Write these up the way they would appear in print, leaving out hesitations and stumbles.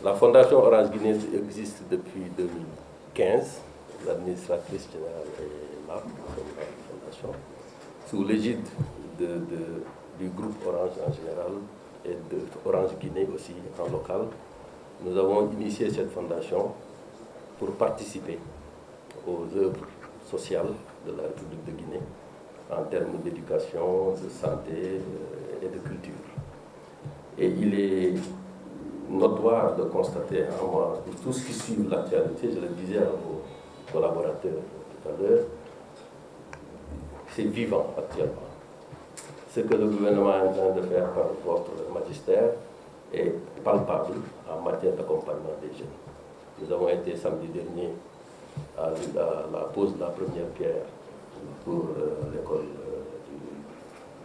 La Fondation Orange Guinée existe depuis 2015. L'administratrice générale est là, la fondation, sous l'égide du groupe Orange en général et de Orange Guinée aussi en local. Nous avons initié cette fondation pour participer aux œuvres sociales de la République de Guinée en termes d'éducation, de santé et de culture. Et il est notoire de constater, moi, pour tous qui suivent l'actualité, je le disais à vos collaborateurs tout à l'heure, c'est vivant actuellement. Ce que le gouvernement est en train de faire par votre magistère est palpable en matière d'accompagnement des jeunes. Nous avons été samedi dernier à la pose de la première pierre pour l'école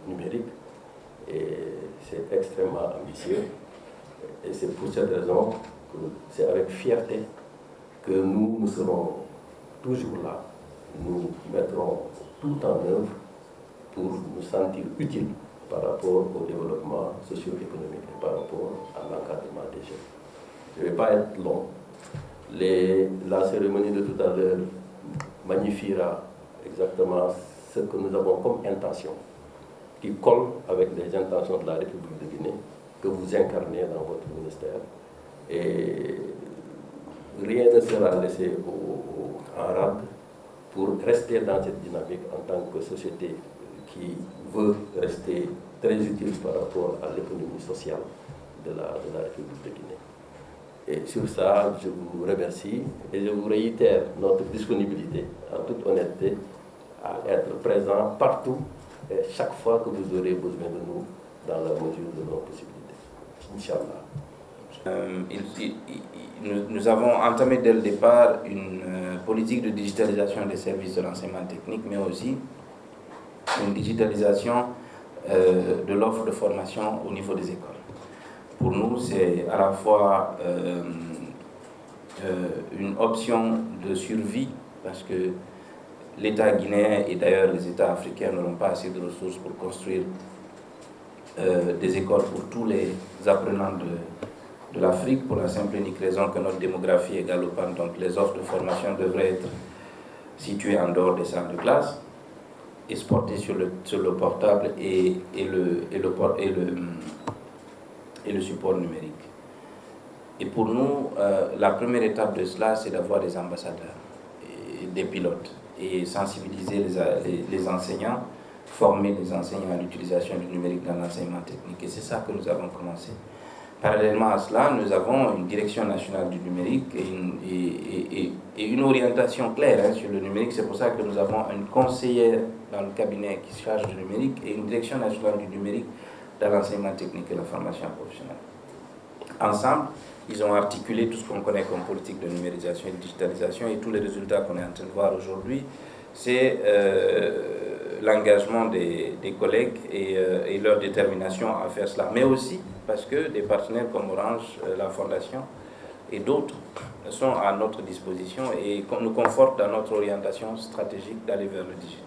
du numérique et c'est extrêmement ambitieux. Et c'est pour cette raison que c'est avec fierté que nous serons toujours là. Nous mettrons tout en œuvre pour nous sentir utiles par rapport au développement socio-économique et par rapport à l'encadrement des jeunes. Je ne vais pas être long. La cérémonie de tout à l'heure magnifiera exactement ce que nous avons comme intention, qui colle avec les intentions de la République de Guinée, que vous incarnez dans votre ministère. Et rien ne sera laissé en rade pour rester dans cette dynamique en tant que société qui veut rester très utile par rapport à l'économie sociale de la République de Guinée. Et sur ça, je vous remercie et je vous réitère notre disponibilité, en toute honnêteté, à être présent partout et chaque fois que vous aurez besoin de nous dans la mesure de nos possibilités. Inch'Allah. Nous avons entamé dès le départ une politique de digitalisation des services de l'enseignement technique, mais aussi une digitalisation de l'offre de formation au niveau des écoles. Pour nous, c'est à la fois une option de survie, parce que l'État guinéen et d'ailleurs les États africains n'auront pas assez de ressources pour construire des écoles pour tous les apprenants de l'Afrique, pour la simple et unique raison que notre démographie est galopante, donc les offres de formation devraient être situées en dehors des salles de classe et se porter sur le portable et le support numérique. Et pour nous, la première étape de cela, c'est d'avoir des ambassadeurs, et des pilotes, et sensibiliser les enseignants, former les enseignants à l'utilisation du numérique dans l'enseignement technique. Et c'est ça que nous avons commencé. Parallèlement à cela, nous avons une direction nationale du numérique et une orientation claire sur le numérique. C'est pour ça que nous avons une conseillère dans le cabinet qui se charge du numérique et une direction nationale du numérique dans l'enseignement technique et la formation professionnelle. Ensemble, ils ont articulé tout ce qu'on connaît comme politique de numérisation et de digitalisation, et tous les résultats qu'on est en train de voir aujourd'hui, c'est l'engagement des collègues et leur détermination à faire cela, mais aussi parce que des partenaires comme Orange, la Fondation et d'autres sont à notre disposition et nous confortent dans notre orientation stratégique d'aller vers le digital.